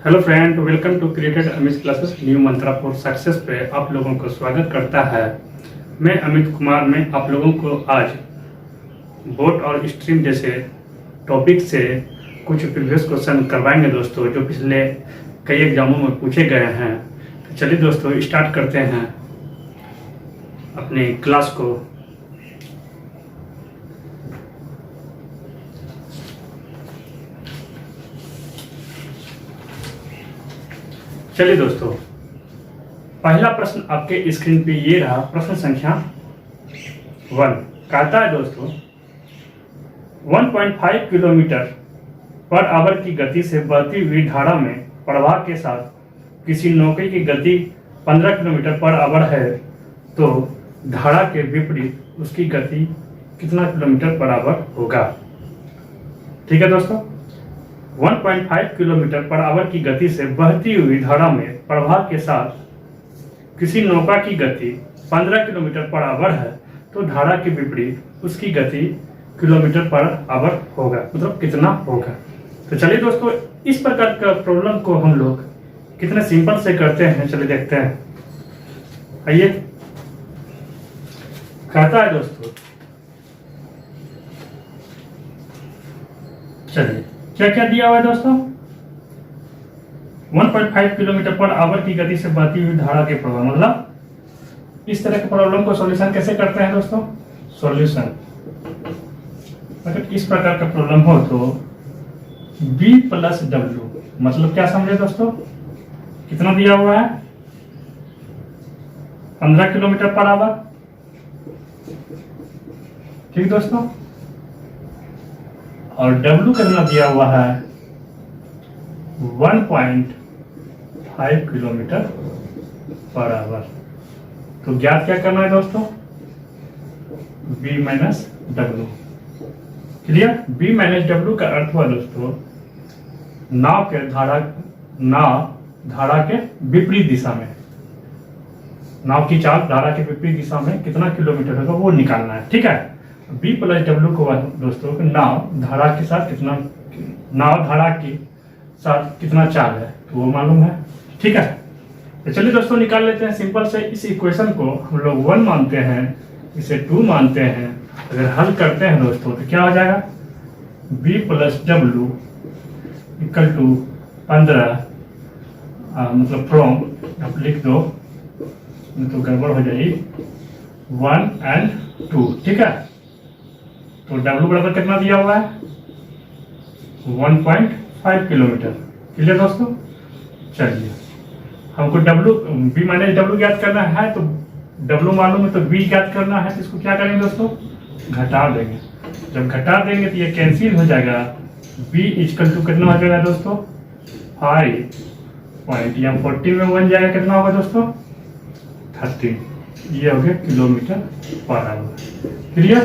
Hello friend, welcome to created Amit classes new mantra for success पे आप लोगों को स्वागत करता है। मैं अमित कुमार में आप लोगों को आज बोट और स्ट्रीम जैसे टॉपिक से कुछ प्रीवियस क्वेश्चन करवाएंगे दोस्तों, जो पिछले कई एग्जामों में पूछे गए हैं। तो चलिए दोस्तों स्टार्ट करते हैं अपनी क्लास को। चलिए दोस्तों, पहला प्रश्न आपके स्क्रीन पे ये रहा। प्रश्न संख्या 1 कहता है दोस्तों 1.5 किलोमीटर पर आवर की गति से बहती हुई धारा में प्रवाह के साथ किसी नौका की गति 15 किलोमीटर पर आवर है, तो धारा के विपरीत उसकी गति कितना किलोमीटर पर आवर होगा। ठीक है दोस्तों, 1.5 किलोमीटर पर आवर की गति से बहती हुई धारा में प्रवाह के साथ किसी नौका की गति 15 किलोमीटर पर आवर है, तो धारा के विपरीत उसकी गति किलोमीटर पर आवर होगा, मतलब कितना होगा। तो चलिए दोस्तों, इस प्रकार का प्रॉब्लम को हम लोग कितने सिंपल से करते हैं, चलिए देखते हैं। आइए, कहता है दोस्तों, चलिए क्या क्या दिया हुआ है दोस्तों। 1.5 किलोमीटर पर आवर की गति से बहती हुई धारा के प्रवाह, मतलब इस तरह के प्रॉब्लम को सॉल्यूशन कैसे करते हैं दोस्तों। सॉल्यूशन अगर इस प्रकार का प्रॉब्लम हो तो B प्लस W, मतलब क्या समझे दोस्तों, कितना दिया हुआ है 15 किलोमीटर पर आवर। ठीक दोस्तों, और W कितना दिया हुआ है 1.5 किलोमीटर पर आवर। तो ज्ञात क्या करना है दोस्तों, B minus W। Clear. B minus W का अर्थ हुआ दोस्तों नाव धारा के विपरीत दिशा में, नाव की चाल धारा के विपरीत दिशा में कितना किलोमीटर होगा वो निकालना है। ठीक है। B प्लस W को दोस्तों नाव धारा के साथ कितना चाल है तो वो मालूम है। ठीक है, तो चलिए दोस्तों निकाल लेते हैं सिंपल से। इस इक्वेशन को हम लोग 1 मानते हैं, इसे 2 मानते हैं। अगर हल करते हैं दोस्तों तो क्या हो जाएगा, B plus W equal to 15, मतलब फ्रॉम आप लिख दो तो गड़बड़ हो जाएगी 1 and 2। ठीक है, तो W बराबर कितना दिया हुआ है 1.5 किलोमीटर। क्लियर दोस्तों। चलिए, हमको B माइनस W ज्ञात करना है, तो W मालूम है तो B ज्ञात करना है, तो इसको क्या करेंगे दोस्तों, घटा देंगे। जब घटा देंगे तो ये कैंसिल हो जाएगा। B इक्वल टू कितना हो जाएगा दोस्तों 5 या 40 में 1 जाएगा, कितना होगा दोस्तों 30। ये हो गया किलोमीटर पर आवर। क्लियर।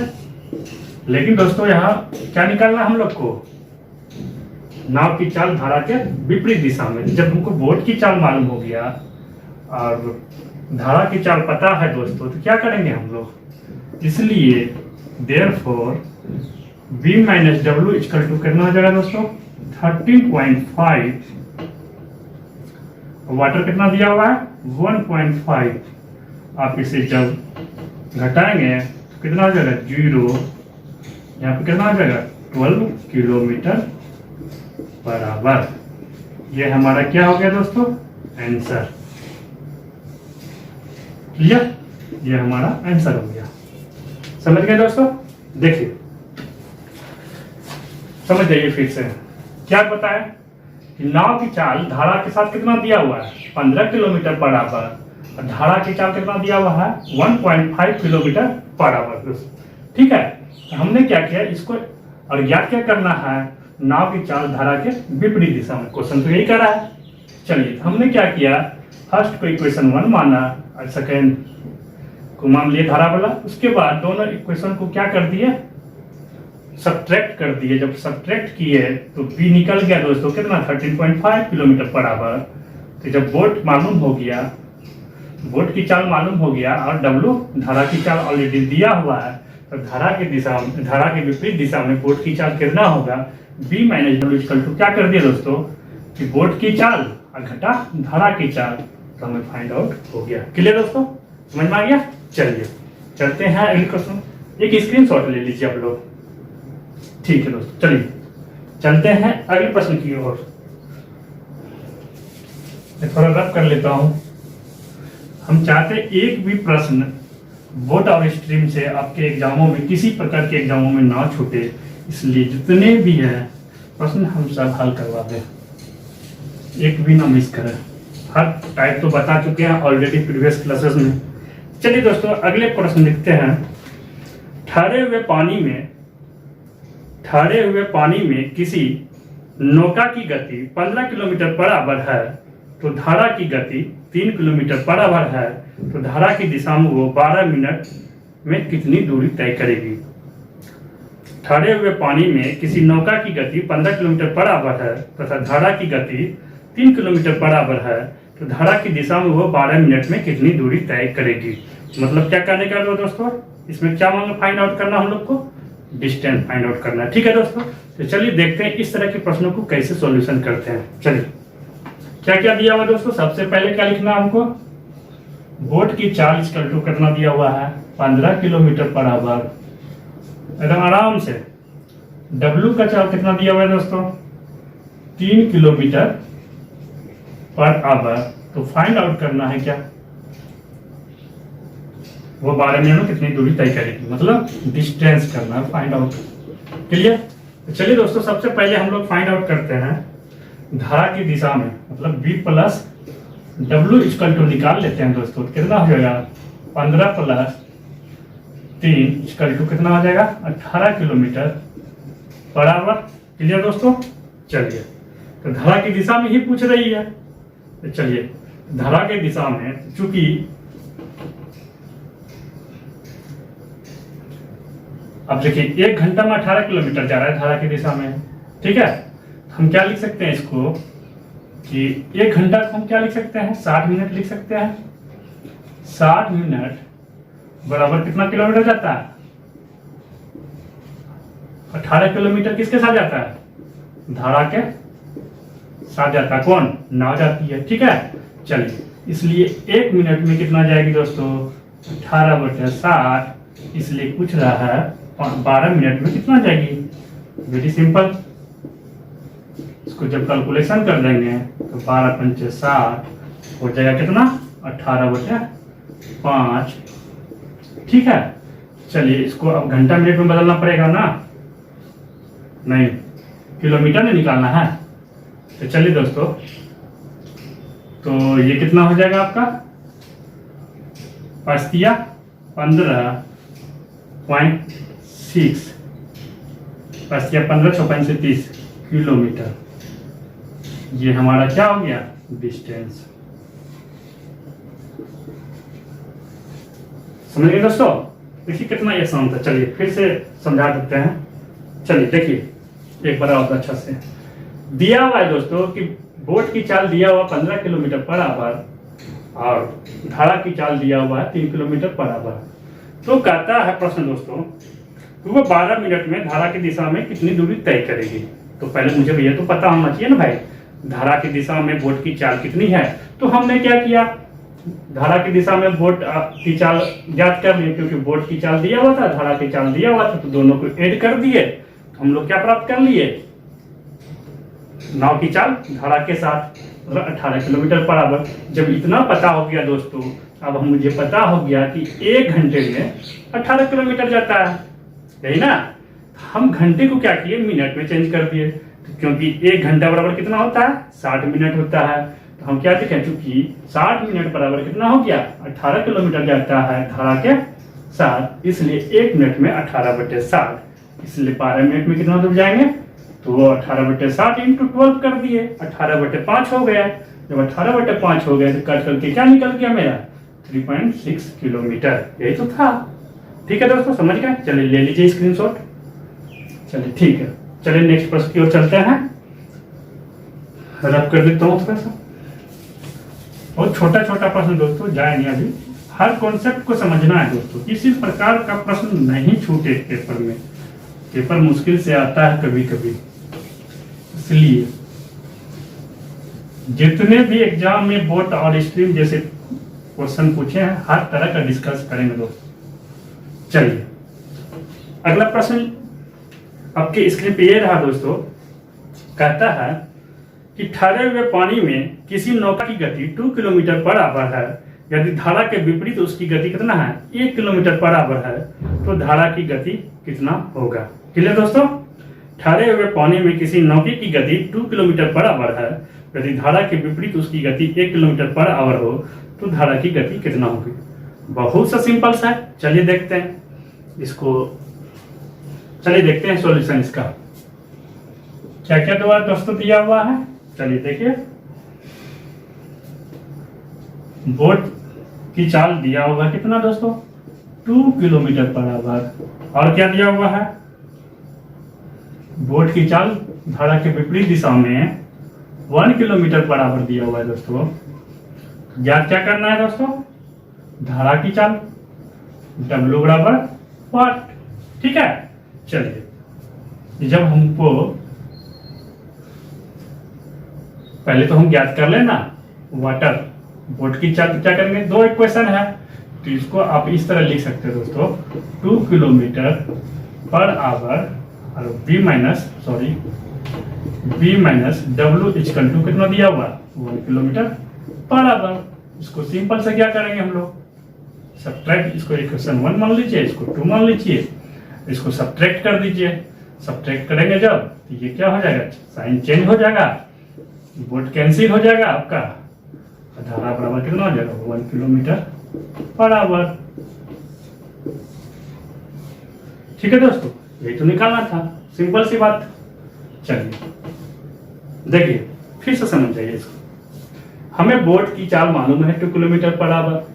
लेकिन दोस्तों यहाँ क्या निकालना हम लोग को, नाव की चाल धारा के विपरीत दिशा में। जब हमको बोट की चाल मालूम हो गया और धारा की चाल पता है दोस्तों, तो क्या करेंगे हम लोग, इसलिए therefore B minus W equal to कितना हो जाएगा दोस्तों 13.5। वाटर कितना दिया हुआ है 1.5। आप इसे जब घटाएंगे तो कितना हो जाएगा 0, यहाँ पे कितना हो जाएगा 12 किलोमीटर पर आवर। ये हमारा क्या हो गया दोस्तों आंसर। क्लियर, ये हमारा आंसर हो गया। समझ गए दोस्तों। देखिए समझ जाइए फिर से। क्या बताया कि नाव की चाल धारा के साथ कितना दिया हुआ है 15 किलोमीटर पर आवर, और धारा की चाल कितना दिया हुआ है 1.5 किलोमीटर पर आवर। ठीक है, हमने क्या किया इसको, और ज्ञात क्या करना है नाव की चाल धारा के विपरीत दिशा में। क्वेश्चन तो यही कर रहा है। चलिए, हमने क्या किया, फर्स्ट को इक्वेशन 1 माना और सेकेंड को मान लिया धारा वाला। उसके बाद दोनों इक्वेशन को क्या कर दिए, सब्ट्रैक्ट कर दिए। जब सब्ट्रैक्ट किए तो B निकल गया दोस्तों कितना 13.5 किलोमीटर पर आवर। तो जब बोट मालूम हो गया, बोट की चाल मालूम हो गया और W धारा की चाल ऑलरेडी दिया हुआ है, तो धारा के विपरीत दिशा में बोट की चाल कितना होगा B minus W equal to क्या कर दिया दोस्तों कि बोट की चाल और घटा धारा की चाल, तो हमें फाइंड आउट हो गया। क्लियर दोस्तों, समझ में आ गया। चलिए चलते हैं अगले क्वेश्चन। एक स्क्रीनशॉट ले लीजिए आप लोग। ठीक है दोस्तों, चलिए चलते हैं अगले प्रश्न की ओर। मैं थोड़ा रफ कर लेता हूं। हम चाहते एक भी प्रश्न बोर्ड और स्ट्रीम से आपके एग्जामों में, किसी प्रकार के एग्जामों में ना छूटे, इसलिए जितने भी हैं प्रश्न हम सब हल करवा दें, एक भी ना मिस करें। हर टाइप तो बता चुके हैं ऑलरेडी प्रीवियस क्लासेस में। चलिए दोस्तों अगले प्रश्न लिखते हैं। ठहरे हुए पानी में किसी नौका की गति 15 किलोमीटर बराबर है, तो धारा की गति 3 किलोमीटर बराबर है, तो धारा की दिशा में वो 12 मिनट में कितनी दूरी तय करेगी। ठहरे हुए पानी में किसी नौका की गति 15 किलोमीटर बराबर है तथा धारा की गति 3 किलोमीटर बराबर है, तो धारा की दिशा में वो 12 मिनट में कितनी दूरी तय करेगी। मतलब क्या करने का है दोस्तों, इसमें क्या मांगा फाइंड आउट करना, हम लोग को डिस्टेंस फाइंड आउट करना है। ठीक है दोस्तों, तो चलिए देखते हैं इस तरह के प्रश्नों को कैसे सॉल्यूशन करते हैं। चलिए क्या क्या दिया हुआ दोस्तों, सबसे पहले क्या लिखना है हमको, बोट की चाल इक्वल टू कितना दिया हुआ है 15 किलोमीटर बराबर, एकदम आराम से। W का चाल कितना दिया हुआ है दोस्तों 3 किलोमीटर पर आवर, तो फाइंड आउट करना है क्या, वो 12 मिनट में कितनी दूरी तय करेगी, मतलब डिस्टेंस करना है, फाइंड आउट। क्लियर। तो चलिए दोस्तों सबसे पहले हम लोग फाइंड आउट करते हैं धारा की दिशा में, मतलब B plus W equal to निकाल लेते हैं दोस्तों। कितना हो जाएगा 15 प्लस 3 इक्वल टू कितना हो जाएगा 18 किलोमीटर बराबर। क्लियर दोस्तों। चलिए तो धारा की दिशा में ही पूछ रही है, तो चलिए धारा के दिशा में, चूंकि अब देखिए 1 घंटा में 18 किलोमीटर जा रहा है धारा की दिशा में। ठीक है, हम क्या लिख सकते हैं इसको कि 1 घंटा को हम क्या लिख सकते हैं 60 मिनट लिख सकते हैं। 60 मिनट बराबर कितना किलोमीटर जाता है 18 किलोमीटर। किसके साथ जाता है, धारा के साथ जाता है। कौन, नाव जाती है। ठीक है, चलिए इसलिए 1 मिनट में कितना जाएगी दोस्तों 18/60, इसलिए पूछ रहा है 12 मिनट में कितना जाएगी। वेरी सिंपल, इसको जब कैलकुलेशन कर देंगे तो 12 पंचे 60 हो जाएगा कितना 18/5। ठीक है, चलिए इसको अब घंटा मिनट में बदलना पड़ेगा ना, नहीं किलोमीटर में निकालना है। तो चलिए दोस्तों, तो ये कितना हो जाएगा आपका 15.6, 15 6 से 30 किलोमीटर। ये हमारा क्या हो गया डिस्टेंस। समझ गए दोस्तों, देखिए कितना आसान था। चलिए फिर से समझा देते हैं। चलिए देखिए एक बार और अच्छा से दिया हुआ है दोस्तों कि बोट की चाल दिया हुआ 15 किलोमीटर पर आवर और धारा की चाल दिया हुआ है 3 किलोमीटर पर आवर। तो कहता है प्रश्न दोस्तों कि वो 12 मिनट में धारा की दिशा में कितनी दूरी तय करेगी। तो पहले मुझे भैया तो पता होना चाहिए ना भाई, धारा की दिशा में बोट की चाल कितनी है। तो हमने क्या किया, धारा की दिशा में बोट की चाल ज्ञात कर लिए, क्योंकि बोट की चाल दिया हुआ था, धारा की चाल दिया हुआ था, तो दोनों को ऐड कर दिए। तो हम लोग क्या प्राप्त कर लिए, नाव की चाल धारा के साथ 18 किलोमीटर पर आवर। जब इतना पता हो गया दोस्तों, अब हम मुझे पता हो गया कि 1 घंटे में 18 किलोमीटर जाता है, यही ना। हम घंटे को क्या किए मिनट में चेंज कर दिए, क्योंकि 1 घंटा बराबर कितना होता है 60 मिनट होता है। तो हम क्या देखें, चूंकि 60 मिनट बराबर कितना हो गया 18 किलोमीटर जाता है धारा के साथ, इसलिए 1 मिनट में 18/60, इसलिए 12 मिनट में कितना दूर जाएंगे, तो वो 18/60 इंटू 12 कर दिए, 18/5 हो गया। जब 18/5 हो गया तो कट करके क्या निकल गया मेरा 3.6 किलोमीटर। यही तो था। ठीक है दोस्तों, समझ गए। चलिए ले लीजिए स्क्रीनशॉट। चलिए ठीक है, चलिए नेक्स्ट प्रश्न की ओर चलते हैं। रब कर देता हूँ थोड़ा सा, बहुत छोटा छोटा प्रश्न दोस्तों, जाएंगे अभी। हर कॉन्सेप्ट को समझना है दोस्तों, किसी प्रकार का प्रश्न नहीं छूटे पेपर में। पेपर मुश्किल से आता है कभी कभी, इसलिए जितने भी एग्जाम में बोट और स्ट्रीम जैसे क्वेश्चन पूछे हैं हर तरह का डिस्कस करेंगे दोस्तों। चलिए अगला प्रश्न आपके स्क्रीन पे ये रहा दोस्तों। कहता है कि ठहरे हुए पानी में किसी नौका की गति 2 किलोमीटर पर आवर है, यदि धारा के विपरीत उसकी गति कितना है 1 किलोमीटर पर आवर है, तो धारा की गति कितना होगा। क्लियर दोस्तों। ठहरे हुए पानी में किसी नौके की गति 2 किलोमीटर पर आवर है, यदि धारा के विपरीत उसकी गति 1 किलोमीटर पर आवर हो, तो धारा की गति कितना होगी। बहुत सा सिंपल सा है। चलिए देखते हैं इसको, चलिए देखते हैं सॉल्यूशन इसका। क्या क्या दोस्तों दिया हुआ है, चलिए देखिए। बोट की चाल दिया हुआ है कितना दोस्तों 2 किलोमीटर पर आवर। और क्या दिया हुआ है, बोट की चाल धारा के विपरीत दिशा में 1 किलोमीटर पर आवर दिया हुआ है दोस्तों। याद क्या करना है दोस्तों, धारा की चाल W बराबर वाट। ठीक है। चलिए जब हमको पहले तो हम ज्ञात कर लेना वाटर बोट की चाल, क्या करेंगे, दो इक्वेशन है तो इसको आप इस तरह लिख सकते हो दोस्तों 2 किलोमीटर पर आवर और B minus W equal to कितना दिया हुआ 1 किलोमीटर पर आवर। इसको सिंपल से क्या करेंगे हम लोग, सब्ट्रैक्ट, इसको इक्वेशन 1 मान लीजिए, इसको 2 मान लीजिए, इसको सब्ट्रैक्ट कर दीजिए। सब्ट्रैक्ट करेंगे जब तो ये क्या हो जाएगा, साइन चेंज हो जाएगा, बोट कैंसिल हो जाएगा आपका, धारा बराबर कितना हो जाएगा 1 किलोमीटर पर आवर। ठीक है दोस्तों, यही तो निकालना था, सिंपल सी बात। चलिए देखिए फिर से समझ जाइए इसको। हमें बोट की चाल मालूम है 2 किलोमीटर पर आवर।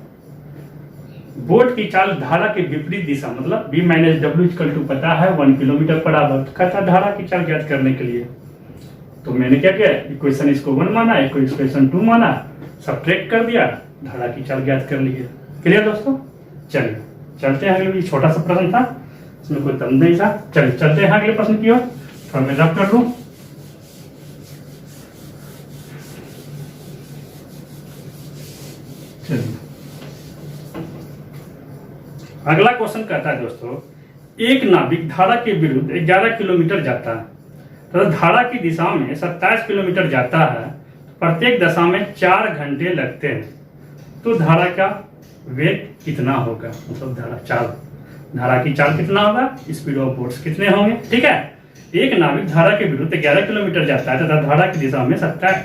बोट की चाल धारा के विपरीत दिशा मतलब B minus W equal to पता है 1 किलोमीटर पर आवर। कहता धारा की चाल ज्ञात करने के लिए तो मैंने क्या किया, इक्वेशन इसको 1 माना, इक्वेशन 2 माना, सब्ट्रैक्ट कर दिया, धारा की चाल ज्ञात कर लिए। क्लियर दोस्तों। चलिए चलते हैं अगले, छोटा सा प्रश्न था, इसमें कोई दम नहीं था। चलिए चलते हैं अगले प्रश्न की ओर। थोड़ा मैं रब कर लूं। चलिए अगला क्वेश्चन कहता है दोस्तों, एक नाविक धारा के विरुद्ध 11 किलोमीटर जाता है तथा धारा की दिशा में 27 किलोमीटर जाता है, प्रत्येक दशा में 4 घंटे लगते हैं, तो धारा का वेग कितना होगा, मतलब धारा की चाल कितना होगा, स्पीड ऑफ बोट्स कितने होंगे। ठीक है। एक नाविक धारा के विरुद्ध 11 किलोमीटर जाता है तथा धारा की दिशा में 27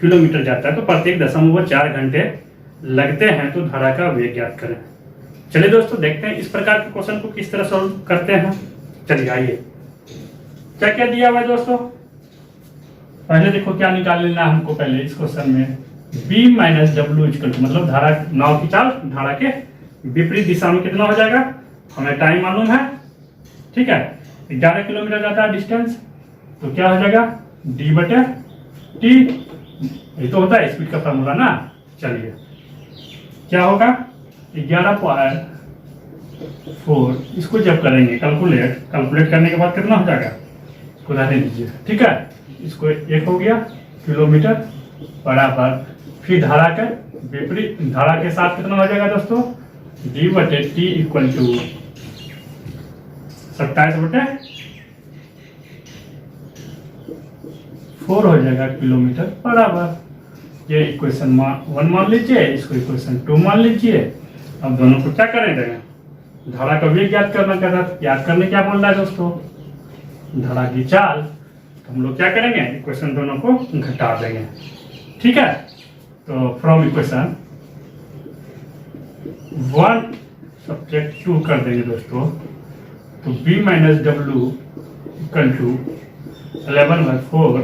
किलोमीटर जाता है, तो प्रत्येक दशा में वो 4 घंटे लगते हैं, तो धारा का वेग ज्ञात करें। चलिए दोस्तों देखते हैं इस प्रकार के क्वेश्चन को किस तरह सॉल्व करते हैं। चलिए आइए, क्या क्या दिया हुआ है दोस्तों। पहले देखो क्या निकाल लेना हमको, पहले इस क्वेश्चन में B minus W equal to मतलब धारा नाव की चाल धारा के विपरीत दिशा में कितना हो जाएगा, हमें टाइम मालूम है। ठीक है। 11 किलोमीटर जाता है डिस्टेंस, तो क्या हो जाएगा D/T, ये तो होता है स्पीड का फॉर्मूला ना। चलिए क्या होगा 11.4, इसको जब करेंगे कैलकुलेट करने के बाद कितना हो जाएगा, इसको रहने दीजिए। ठीक है। इसको 1 हो गया किलोमीटर पर आवर, फिर धारा के विपरीत धारा के साथ कितना हो जाएगा दोस्तों D/T इक्वल टू 27/4 हो जाएगा किलोमीटर पर आवर। ये इक्वेशन 1 मान लीजिए, इसको इक्वेशन 2 मान लीजिए। अब दोनों को क्या करेंगे, धारा का वेग ज्ञात करना कहता है, याद करने क्या बोल रहा है दोस्तों, धारा की चाल। तो हम लोग क्या करेंगे, इक्वेशन दोनों को घटा देंगे। ठीक है। तो फ्रॉम इक्वेशन 1 सब्जेक्ट 2 कर देंगे दोस्तों, तो B minus W equal to 11/4,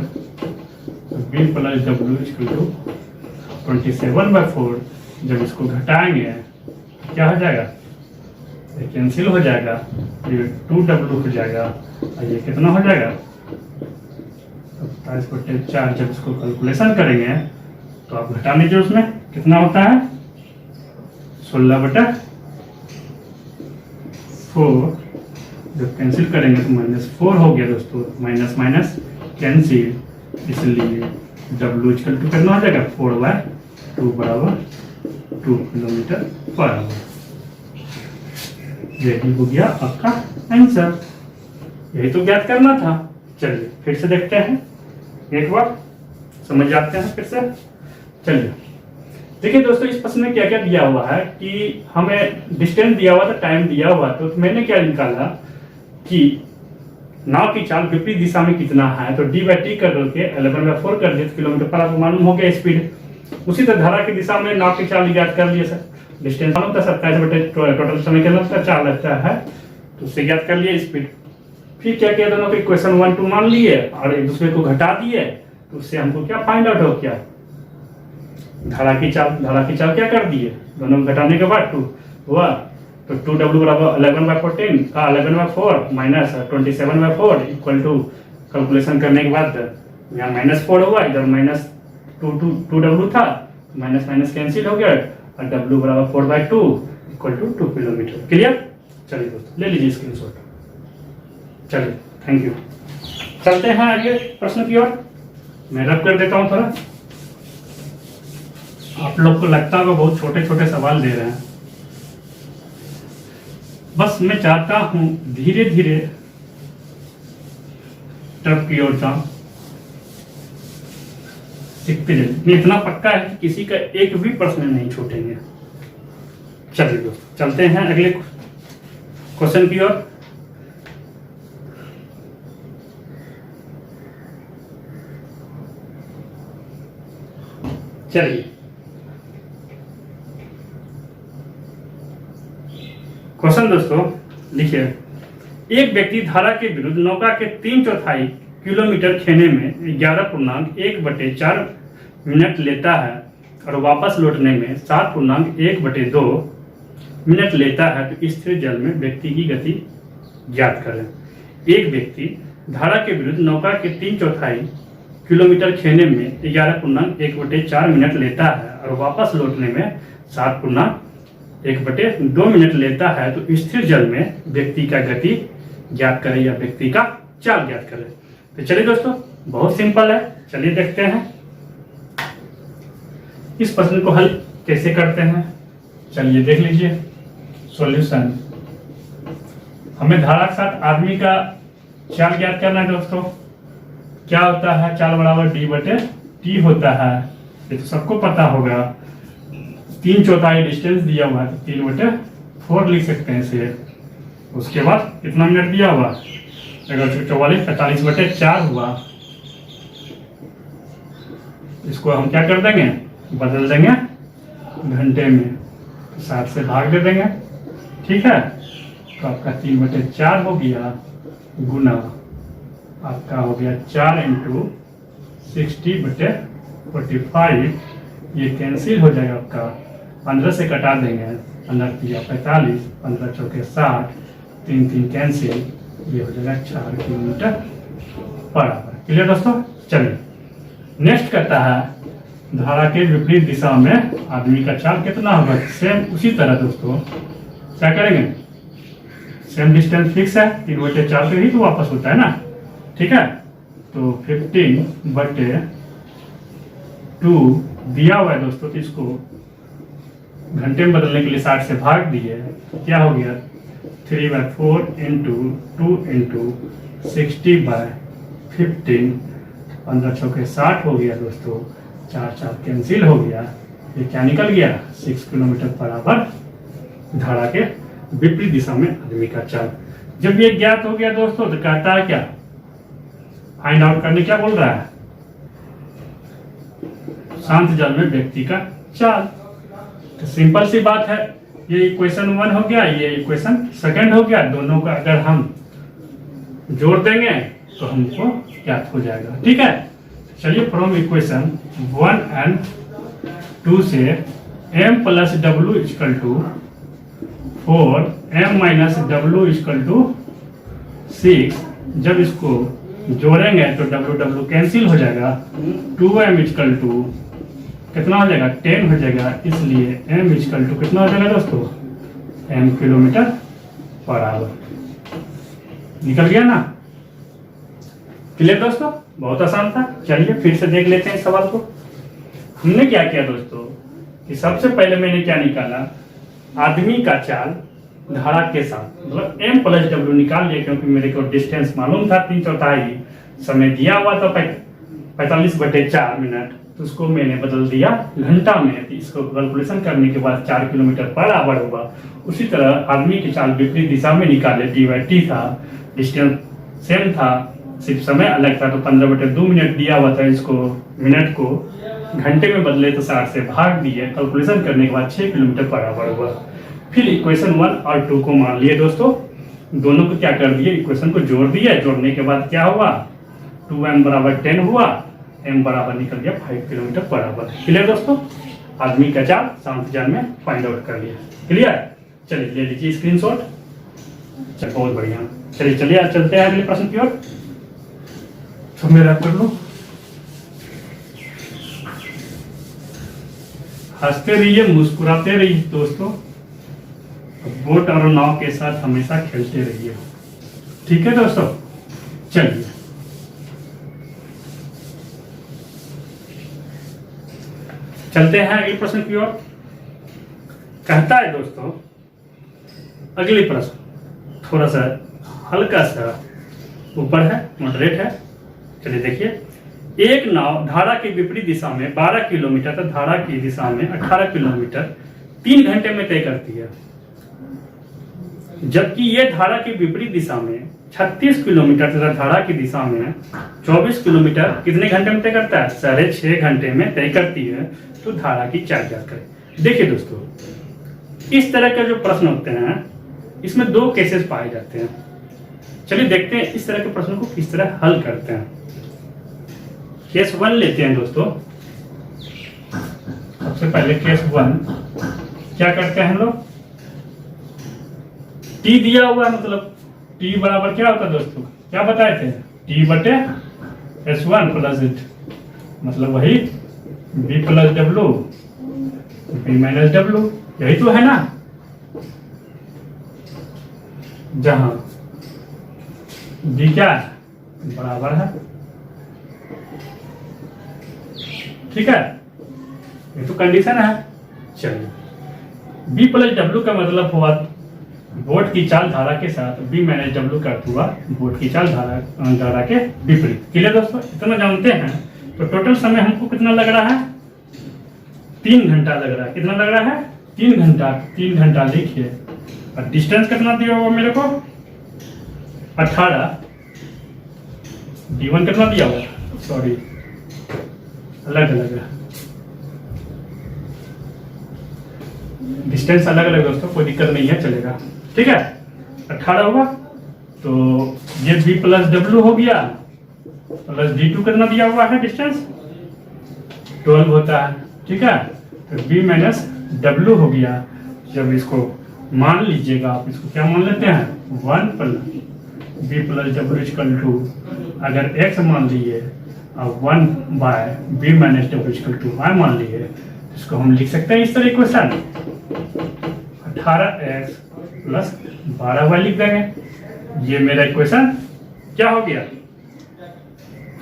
B plus W equal to 27/4। जब इसको घटाएंगे क्या हो जाएगा, ये कैंसिल हो जाएगा, ये 2W हो जाएगा, और ये कितना हो जाएगा 27/4। जब इसको कैलकुलेशन करेंगे तो आप घटा लीजिए, उसमें कितना होता है 16/4। जब कैंसिल करेंगे तो -4 हो गया दोस्तों, माइनस माइनस कैंसिल, इसलिए W इक्वल टू कितना हो जाएगा 4/2 बराबर 2 किलोमीटर पर आवर। यही हो गया आपका आंसर। यही तो ज्ञात करना था। चलिए फिर से देखते हैं, एक बार समझ जाते हैं फिर से। चलिए देखिए दोस्तों, इस प्रश्न में क्या क्या दिया हुआ है कि हमें डिस्टेंस दिया हुआ था, टाइम दिया हुआ, तो मैंने क्या निकाला कि नाव की चाल विपरीत दिशा में कितना है, तो d/t करके 11/4 कर दिया, किलोमीटर पर आवर मालूम हो गया स्पीड। उसी तरह धारा की दिशा में नाव की चाल ज्ञात कर लिया सर, डिस्टेंस मालूम था 27 टोटल समय कितना लगता है 4 लगता है, तो उससे ज्ञात कर लिया स्पीड। फिर क्या किया, दोनों को इक्वेशन 1 2 मान लिए और एक दूसरे को घटा दिए, तो उससे हमको क्या फाइंड आउट हो गया, धारा की चाल क्या कर दिए, दोनों को घटाने के बाद 2 हुआ, तो 2W बराबर 11/14 का 11/4 माइनस 27/4 इक्वल टू कैलकुलेशन करने के बाद यहाँ -4 हुआ, इधर -2W था, माइनस माइनस कैंसिल हो गया और W बराबर 4/2 इक्वल टू 2 किलोमीटर। क्लियर? चलिए दोस्तों ले लीजिए स्क्रीनशॉट। चलिए थैंक यू। चलते हैं आगे प्रश्न की ओर। मैं रब कर देता हूँ थोड़ा, आप लोग को लगता होगा बहुत छोटे छोटे सवाल दे रहे हैं, बस मैं चाहता हूं धीरे धीरे टर्म की ओर जाऊं, सीखते जाइए। इतना पक्का है कि किसी का एक भी प्रश्न नहीं छूटेंगे। चलिए दोस्तों चलते हैं अगले क्वेश्चन की ओर। चलिए क्वेश्चन दोस्तों लिखिए, एक व्यक्ति धारा के विरुद्ध नौका के 3/4 किलोमीटर खेने में 11.1/4 मिनट लेता है और वापस लौटने में 7.1/2 मिनट लेता है, तो स्थिर जल में व्यक्ति की गति ज्ञात करें। एक व्यक्ति धारा के विरुद्ध नौका के 3/4 किलोमीटर खेने में 11.1/4 मिनट लेता है और वापस लौटने में 7.1/2 मिनट लेता है, तो स्थिर जल में व्यक्ति का गति ज्ञात करें या व्यक्ति का चाल ज्ञात करें। तो चलिए दोस्तों बहुत सिंपल है, चलिए देखते हैं इस प्रश्न को हल कैसे करते हैं। चलिए देख लीजिए सॉल्यूशन। हमें धारा के साथ आदमी का चाल ज्ञात करना है दोस्तों। क्या होता है, चाल बराबर d/t होता है, ये तो सबको पता होगा। 3/4 डिस्टेंस दिया हुआ है तो 3/4 लिख सकते हैं इसे। उसके बाद कितना मिनट दिया हुआ, 44 45/4 हुआ। इसको हम क्या कर देंगे, बदल देंगे घंटे में, 60 से भाग दे देंगे, ठीक है। तो आपका 3/4 हो गया गुना आपका हो गया 4 × 60/45, ये कैंसिल हो जाएगा आपका, 15 से कटा देंगे, 15 × 45, 15 × 60, 3 कैंसिल, ये हो जाएगा 4 किलोमीटर पर आवर। क्लियर दोस्तों? चलिए नेक्स्ट करता है धारा के विपरीत दिशा में आदमी का चाल कितना होगा। सेम उसी तरह दोस्तों क्या करेंगे, सेम डिस्टेंस फिक्स है, 3/4 से ही तो वापस होता है ना, ठीक है। तो 15/2 दिया हुआ है दोस्तों, तो इसको घंटे में बदलने के लिए 60 से भाग दिए, क्या हो गया 3/4 × 2 × 60/15, 15 × 60 हो गया दोस्तों, 4 कैंसिल हो गया, ये क्या निकल गया 6 किलोमीटर पर आवर धारा के विपरीत दिशा में आदमी का चाल। जब ये ज्ञात हो गया दोस्तों तो कहता है क्या, फाइंड आउट करने क्या बोल रहा है, शांत जल में व्यक्ति का चाल। तो सिंपल सी बात है, ये इक्वेशन 1 हो गया, ये इक्वेशन 2 हो गया, दोनों का अगर हम जोड़ देंगे तो हमको ज्ञात हो जाएगा, ठीक है। चलिए फ्रॉम इक्वेशन 1 and 2 से m + w = 4, m - w = 6, जब इसको जोड़ेंगे तो w कैंसिल हो जाएगा, 2m = कितना हो जाएगा 10 हो जाएगा, इसलिए m = कितना हो जाएगा दोस्तों, m किलोमीटर पर आवर। निकल गया ना? क्लियर दोस्तों? बहुत आसान था। चलिए फिर से देख लेते हैं इस सवाल को। हमने क्या किया दोस्तों कि सबसे पहले मैंने क्या निकाला, आदमी का चाल धारा के साथ, मतलब m प्लस डब्ल्यू निकाल लिया, क्योंकि मेरे को डिस्टेंस मालूम था 3/4, समय दिया हुआ था 45/4 मिनट, तो उसको मैंने बदल दिया घंटा में। तो इसको कैलकुलेशन करने के बाद 4 किलोमीटर पर आवर होगा। उसी तरह आदमी की चाल विपरीत दिशा में निकाले, d/t था, डिस्टेंस सेम था, सिर्फ समय अलग था, तो 15/2 मिनट दिया हुआ था। इसको मिनट को घंटे में बदले तो 60 से भाग दिए, कैलकुलेशन करने के बाद 6 किलोमीटर पर आवर हुआ। फिर इक्वेशन 1 और 2 को मान लिए दोस्तों, दोनों को क्या कर दिए, इक्वेशन को जोड़ दिया। जोड़ने के बाद क्या हुआ, 2m बराबर 10 हुआ, m बराबर निकल गया 5 किलोमीटर पर आवर। क्लियर दोस्तों, आदमी का चाल शांत जाल में फाइंड आउट कर लिया। क्लियर, चलिए ले लीजिए स्क्रीनशॉट। चल बहुत बढ़िया, चलिए आज चलते हैं अगले प्रश्न की ओर। तो मेरा कर लो, हंसते रहिए, मुस्कुराते रहिए दोस्तों, बोट और नाव के साथ हमेशा खेलते रहिए। ठीक है दोस्तों, चलिए चलते हैं अगले प्रश्न की ओर। कहता है दोस्तों, अगले प्रश्न थोड़ा सा हल्का सा ऊपर है, मॉडरेट है। चलिए देखिए, एक नाव धारा की विपरीत दिशा में 12 किलोमीटर तथा धारा की दिशा में 18 किलोमीटर 3 घंटे में तय करती है, जबकि यह धारा की विपरीत दिशा में 36 किलोमीटर तथा धारा की दिशा में 24 किलोमीटर कितने घंटे में तय करता है, 6.5 घंटे में तय करती है। तो धारा की चाल ज्ञात करें। देखिए दोस्तों, इस तरह के जो प्रश्न होते हैं इसमें 2 केसेस पाए जाते हैं। चलिए देखते हैं इस तरह के प्रश्न को किस तरह हल करते हैं। केस 1 लेते हैं दोस्तों। सबसे पहले केस 1 क्या करते हैं हम लोग, t दिया हुआ है, मतलब t बराबर क्या होता है दोस्तों, क्या बताए थे, t/s1 प्लस it, मतलब वही b plus W b minus W, यही तो है ना, जहां b क्या है, बराबर है। ठीक है, ये तो कंडीशन है। चलिए, b प्लस डब्ल्यू का मतलब हुआ बोट की चाल धारा के साथ, b माइनस डब्ल्यू का हुआ बोट की चाल धारा के विपरीत। क्लियर दोस्तों, इतना जानते हैं। तो टोटल समय हमको कितना लग रहा है, 3 घंटा लग रहा है। कितना लग रहा है, 3 घंटा। 3 घंटा लिखिए, और डिस्टेंस कितना दिया हुआ मेरे को, 18। d1 कितना दिया हुआ, सॉरी अलग अलग है, डिस्टेंस अलग अलग दोस्तों, कोई दिक्कत नहीं है, चलेगा। ठीक है, 18 होगा, तो ये b प्लस डब्ल्यू हो गया, प्लस d2 कितना दिया हुआ है, डिस्टेंस 12 होता है। ठीक है, तो b माइनस डब्ल्यू हो गया। जब इसको मान लीजिएगा आप, इसको क्या मान लेते हैं, 1 प्लस b प्लस डब्ल्यू इक्वल टू, अगर x मान लिए और 1/b माइनस डब्ल्यू इक्वल टू y मान लिए, इसको हम लिख सकते हैं इस तरह इक्वेशन, 18x प्लस 12y लिख देंगे। ये मेरा इक्वेशन क्या हो गया,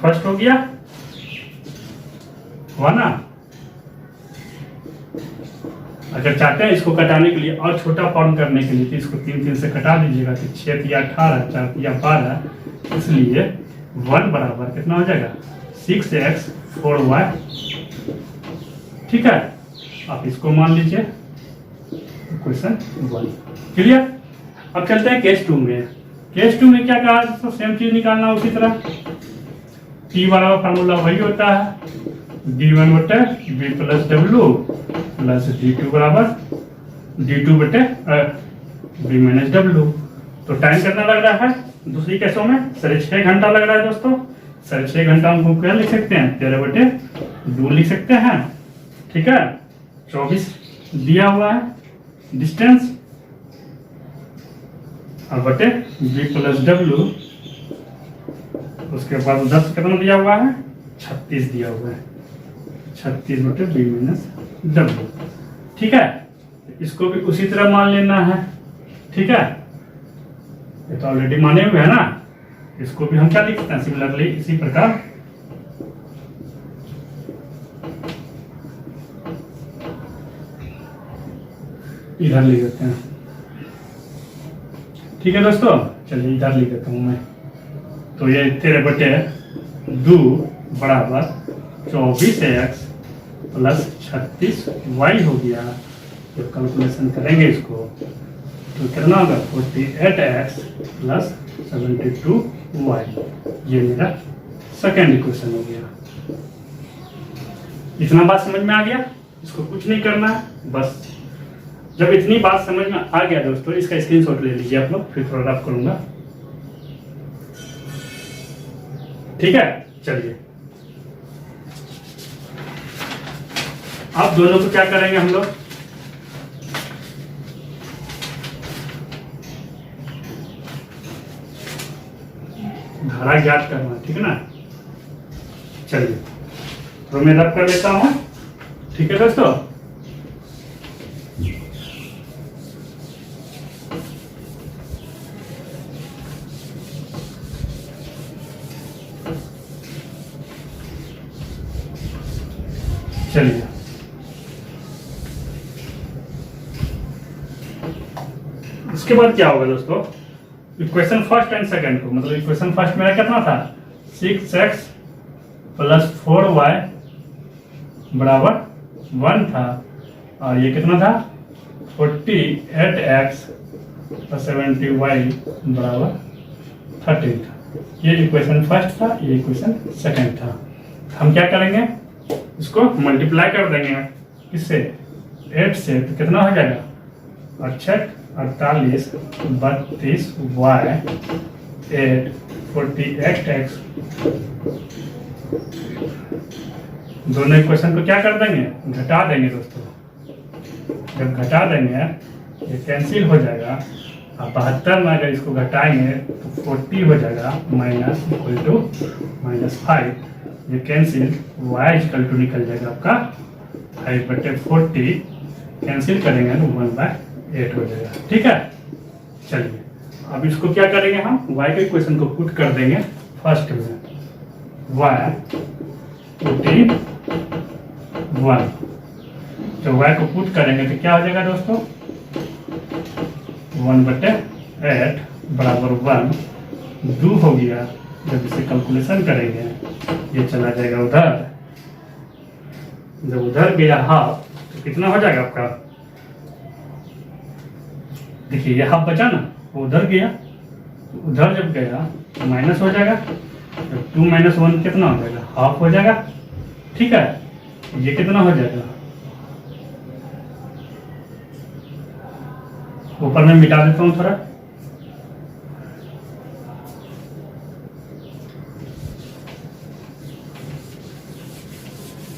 फर्स्ट हो गया, हुआ ना। अगर चाहते हैं इसको कटाने के लिए और छोटा फॉर्म करने के लिए, तो इसको 3 से कटा दीजिएगा, तो 6 या 18, 4 या 12, इसलिए 1 बराबर कितना हो जाएगा, 6x 4y। ठीक है, आप इसको मान लीजिए क्वेश्चन 1। क्लियर, अब चलते हैं केस 2 में। केस 2 में क्या कहा, तो सेम चीज निकालना उसी तरह, t वाला फार्मूला वही होता है, d1 बटे b plus W plus d2 बराबर d2 बटे b माइनस डब्ल्यू। तो टाइम कितना लग रहा है दूसरी केसों में, 6.5 घंटा लग रहा है दोस्तों। 6.5 घंटा हम क्या लिख सकते हैं, 13/2 लिख सकते हैं। ठीक है, 24 दिया हुआ है डिस्टेंस, और बटे b प्लस डब्ल्यू, उसके बाद 10 कितना दिया हुआ है, 36 दिया हुआ है, 36 बटे b माइनस डब्ल्यू। ठीक है, इसको भी उसी तरह मान लेना है। ठीक है, ये तो ऑलरेडी माने हुए है ना, इसको भी हम क्या लिख सकते हैं, सिमिलरली इसी प्रकार इधर लिख देते हैं। ठीक है दोस्तों, चलिए इधर लिख देता हूँ मैं। तो ये 13/2 बराबर 24x प्लस 36y हो गया। तो कैलकुलेशन करेंगे इसको तो कितना होगा 48x प्लस 72y। ये मेरा सेकेंड इक्वेशन हो गया। इतना बात समझ में आ गया? इसको कुछ नहीं करना है, बस जब इतनी बात समझ में आ गया दोस्तों, इसका स्क्रीनशॉट ले लीजिए आप लोग, फिर थोड़ा रफ करूंगा। ठीक है, चलिए अब दोनों को क्या करेंगे हम लोग, धारा ज्ञात करना। ठीक है ना, चलिए तो मैं रब कर लेता हूं। ठीक है दोस्तों, चलिए उसके बाद क्या होगा दोस्तों, इक्वेशन फर्स्ट एंड सेकंड को, मतलब इक्वेशन फर्स्ट मेरा कितना था 6x प्लस 4y बराबर 1 था, और ये कितना था 48x प्लस 70y बराबर 13 था। ये इक्वेशन फर्स्ट था, ये इक्वेशन सेकंड था। हम क्या करेंगे, इसको मल्टीप्लाई कर देंगे किससे 8 से, तो कितना हो जाएगा 68 48 32 y 8 48x। दोनों इक्वेशन को क्या कर देंगे, घटा देंगे दोस्तों। जब घटा देंगे ये कैंसिल हो जाएगा। अब 72 में अगर इसको घटाएंगे तो 40 हो जाएगा, माइनस इक्वल टू -5, ये कैंसिल, y इक्वल टू निकल जाएगा आपका 5/40, कैंसिल करेंगे तो 1/8 हो जाएगा। ठीक है, चलिए अब इसको क्या करेंगे, हम y के इक्वेशन को पुट कर देंगे फर्स्ट में, y पुटिंग 1। तो y को पुट करेंगे तो क्या हो जाएगा दोस्तों 1/8 बराबर 1, 2 हो गया। जब इसे कैलकुलेशन करेंगे ये चला जाएगा उधर, जब उधर गया हाफ तो कितना हो जाएगा आपका, देखिए ये हाफ बचा ना, वो उधर गया, उधर जब गया तो माइनस हो जाएगा, तो 2 - 1 कितना हो जाएगा, हाफ हो जाएगा। ठीक है, ये कितना हो जाएगा, ऊपर में मिटा देता हूं थोड़ा।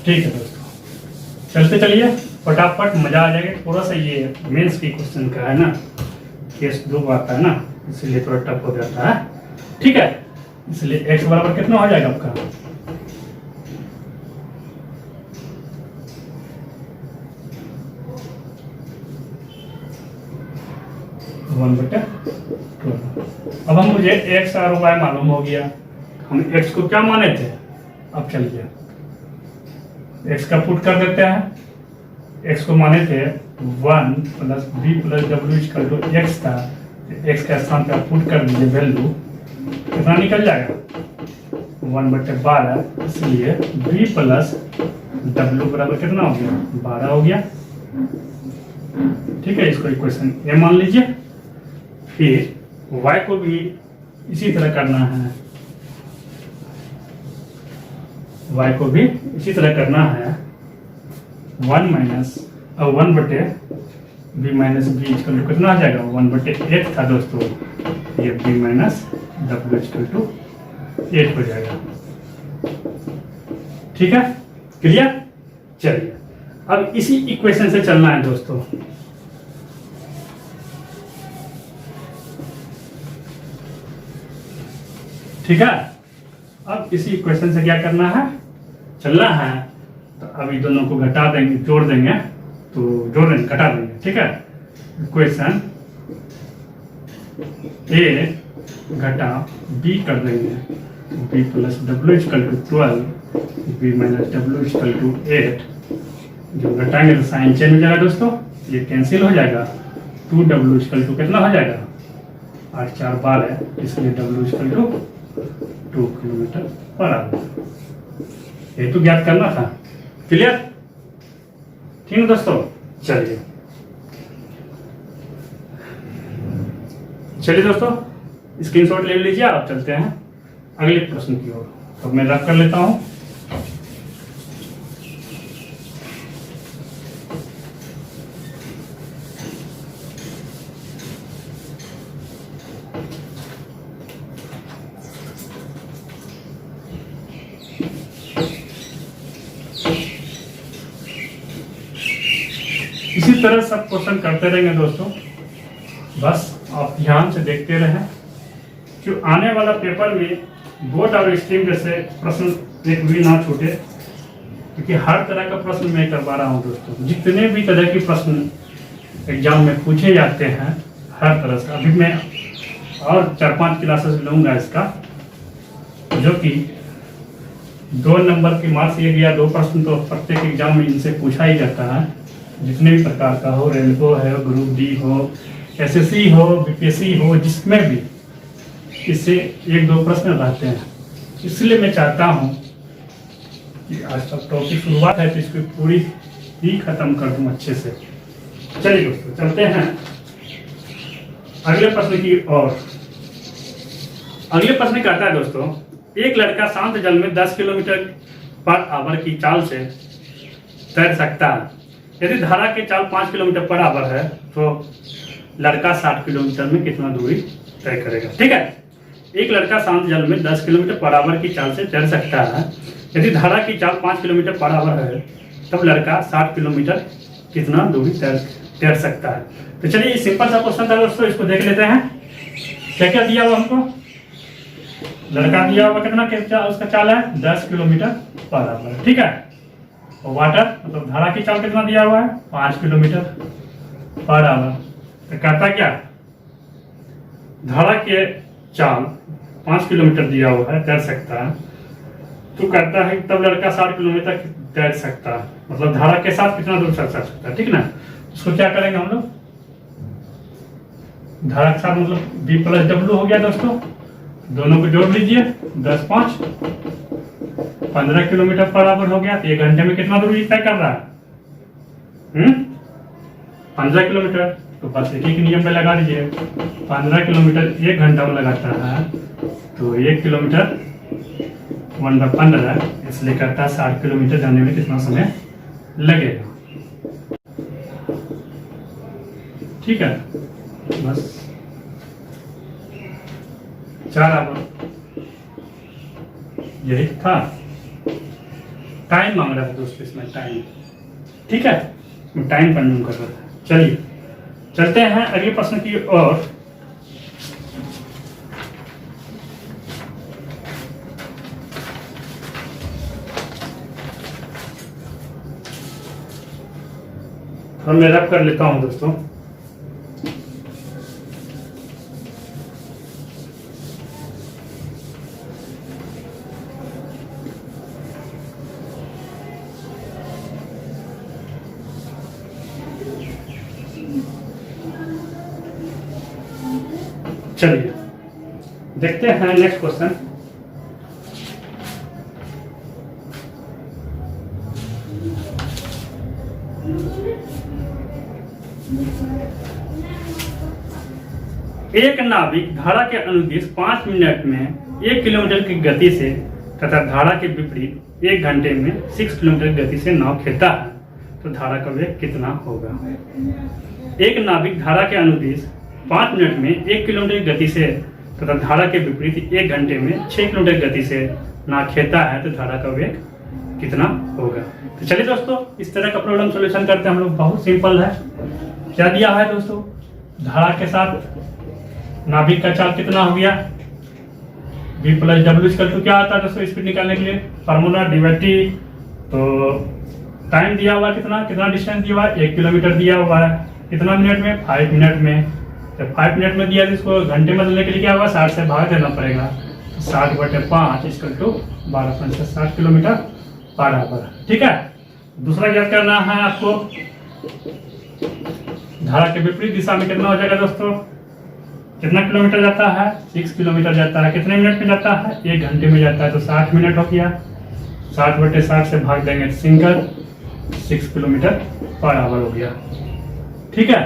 ठीक है दोस्तों, चलते चलिए फटाफट, मजा आ जाएगा। थोड़ा सा ये मेंस की क्वेश्चन का है ना, केस 2 आता है ना, इसलिए थोड़ा टफ हो जाता है। ठीक है, इसलिए x बराबर कितना हो जाएगा आपका 1/12। अब हम मुझे x और y मालूम हो गया, हम x को क्या माने थे, अब चलिए x का पुट कर देते हैं। x को माने थे 1 plus b plus w equal to x था, x के स्थान पे आप पुट कर दीजिए, वैल्यू कितना निकल जाएगा 1/12, इसलिए b प्लस w बराबर कितना हो गया 12 हो गया। ठीक है, इसको इक्वेशन ए मान लीजिए। फिर y को भी इसी तरह करना है, y को भी इसी तरह करना है, 1 minus 1/b minus b equal to कितना आ जाएगा 1/8 था दोस्तों, ये b minus w equal to 8 हो जाएगा। ठीक है, क्लियर। चलिए अब इसी इक्वेशन से चलना है दोस्तों। ठीक है, अब इसी इक्वेशन से क्या करना है, चलना है। तो अभी दोनों को घटा देंगे, जोड़ देंगे, तो जोड़ देंगे, घटा देंगे। ठीक है, इक्वेशन ए घटा बी कर देंगे, बी प्लस डब्ल्यू इक्वल टू 12, बी माइनस डब्ल्यू इक्वल टू 8। जो घटाएंगे तो साइन चेंज हो जाएगा दोस्तों, ये कैंसिल हो जाएगा। 2W इक्वल टू कितना हो जाएगा, 8 4 12 है, इसलिए W equal to 2 kilometre per hour. ये तो ज्ञात करना था। क्लियर? ठीक है दोस्तों, चलिए दोस्तों स्क्रीनशॉट ले लीजिए। आप चलते हैं अगले प्रश्न की ओर। तो मैं रफ कर लेता हूं। इसी तरह सब क्वेश्चन करते रहेंगे दोस्तों, बस आप ध्यान से देखते रहें। जो आने वाला पेपर में बोर्ड और स्ट्रीम जैसे प्रश्न एक भी ना छूटे, क्योंकि हर तरह का प्रश्न मैं करवा रहा हूँ दोस्तों। जितने भी तरह के प्रश्न एग्जाम में पूछे जाते हैं हर तरह से, अभी मैं और 4-5 क्लासेस लूँगा इसका, जो कि 2 नंबर की मार्क्स ये गया। 2 प्रश्न तो प्रत्येक एग्जाम में इनसे पूछा ही जाता है, जितने भी प्रकार का हो, रेलवे है, ग्रुप डी हो, एसएससी हो, बीपीएससी हो, जिसमें भी इससे 1-2 प्रश्न रहते हैं। इसलिए मैं चाहता हूं कि आज तक टॉपिक शुरुआत है तो इसको पूरी ही खत्म कर दूं अच्छे से। चलिए दोस्तों चलते हैं अगले प्रश्न की ओर। अगले प्रश्न कहता है दोस्तों, एक लड़का शांत जल में 10 किलोमीटर पर आवर की चाल से तैर सकता है। यदि धारा की चाल 5 किलोमीटर पर आवर है तो लड़का 60 किलोमीटर में कितना दूरी तय करेगा। ठीक है, एक लड़का शांत जल में 10 किलोमीटर पर आवर की चाल से तैर सकता है। यदि धारा की चाल 5 किलोमीटर पर आवर है तब लड़का 60 किलोमीटर कितना दूरी तैर सकता है। तो चलिए सिंपल सा क्वेश्चन था दोस्तों, इसको देख लेते हैं। क्या क्या दिया हुआ हमको, लड़का दिया हुआ कितना उसका चाल है 10 किलोमीटर पर आवर। ठीक है, और वाटर मतलब धारा की चाल कितना दिया हुआ है 5 किलोमीटर पर आवर। तो कहता क्या, धारा के चाल 5 किलोमीटर दिया हुआ है, तैर सकता है। तो कहता है तब लड़का 60 किलोमीटर तैर सकता है, मतलब धारा के साथ कितना दूर चल सकता है। ठीक ना, उसको क्या करेंगे हम लोग, धारा के साथ मतलब B + W हो गया दोस्तों, दोनों को जोड़ लीजिए। 10 5 15 किलोमीटर पर आवर हो गया। तो 1 घंटे में कितना दूरी तय कर रहा है, 15 किलोमीटर। तो बस एक ही नियम पे लगा दीजिए, 15 किलोमीटर 1 घंटा में लगाता है तो 1 किलोमीटर 1/15, इसलिए करता है 60 किलोमीटर जाने में कितना समय लगेगा। ठीक है, बस 4 आवर यही था। टाइम मांग रहा था दोस्तों इसमें, टाइम। ठीक है, टाइम कंज्यूम कर रहा था। चलिए चलते हैं अगले प्रश्न की ओर। मैं रब कर लेता हूं दोस्तों। चलिए देखते हैं नेक्स्ट क्वेश्चन। एक नाविक धारा के अनुदिश 5 मिनट में 1 किलोमीटर की गति से तथा धारा के विपरीत 1 घंटे में 6 किलोमीटर की गति से नाव खेता है, तो धारा का वेग कितना होगा। एक नाविक धारा के अनुदिश 5 मिनट में 1 किलोमीटर की गति से तथा धारा के विपरीत 1 घंटे में 6 किलोमीटर की गति से नाव खेता है, तो धारा का वेग कितना होगा। तो चलिए दोस्तों इस तरह का प्रॉब्लम सॉल्यूशन करते हैं हम लोग। बहुत सिंपल है। क्या दिया है दोस्तों, धारा के साथ नाभिक का चाल कितना हो गया, B + W = क्या आता है दोस्तों स्पीड निकालने के लिए, फार्मूला dT। तो टाइम दिया हुआ कितना डिस्टेंस दिया हुआ है 1 किलोमीटर दिया हुआ है, कितना मिनट में 5 मिनट में। तो 5 मिनट में दिया, इसको घंटे में बदलने के लिए क्या होगा 60 से भाग देना पड़ेगा। 60/5 = 12.60 किलोमीटर पर आवर। ठीक है, दूसरा क्या करना है आपको, धारा के विपरीत दिशा में कितना हो जाएगा दोस्तों? कितना किलोमीटर जाता है? 6 किलोमीटर जाता है। कितने मिनट में जाता है? 1 घंटे में जाता है। तो 60 मिनट हो गया। 60/60 से भाग देंगे सिंगल, 6 किलोमीटर पर आवर हो गया। ठीक है,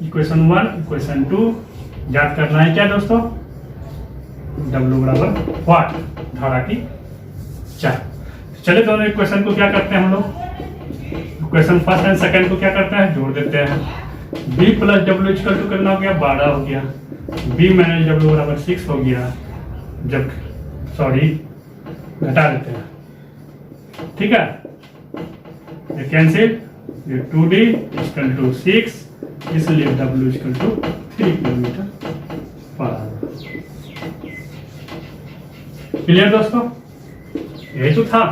इक्वेशन 1 इक्वेशन 2 याद करना है क्या दोस्तों? W बराबर वाट, धारा की चाल। चलिए दोनों इक्वेशन को क्या करते हैं हम लोग? इक्वेशन फर्स्ट एंड सेकंड को क्या करते हैं? जोड़ देते हैं। B प्लस डब्ल्यू इक्वल टू कितना हो गया? 12 हो गया। B माइनस डब्ल्यू बराबर 6 हो गया। जब सॉरी घटा देते हैं। ठीक है, ये कैंसिल, ये 2D इक्वल टू 6, इसलिए W equal to 3 kilometre per hour. Clear दोस्तों? यही तो था,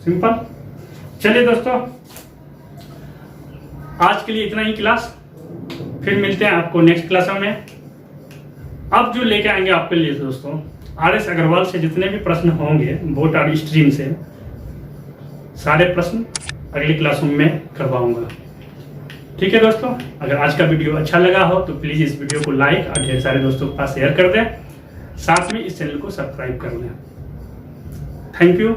सिंपल। चलिए दोस्तों, आज के लिए इतना ही क्लास, फिर मिलते हैं आपको नेक्स्ट क्लास में। अब जो लेके आएंगे आपके लिए दोस्तों, RS अग्रवाल से जितने भी प्रश्न होंगे बोट और स्ट्रीम से, सारे प्रश्न अगली क्लासों में करवाऊंगा। ठीक है दोस्तों, अगर आज का वीडियो अच्छा लगा हो तो प्लीज़ इस वीडियो को लाइक और ढेर सारे दोस्तों के पास शेयर कर दें। साथ में इस चैनल को सब्सक्राइब कर लें। Thank you.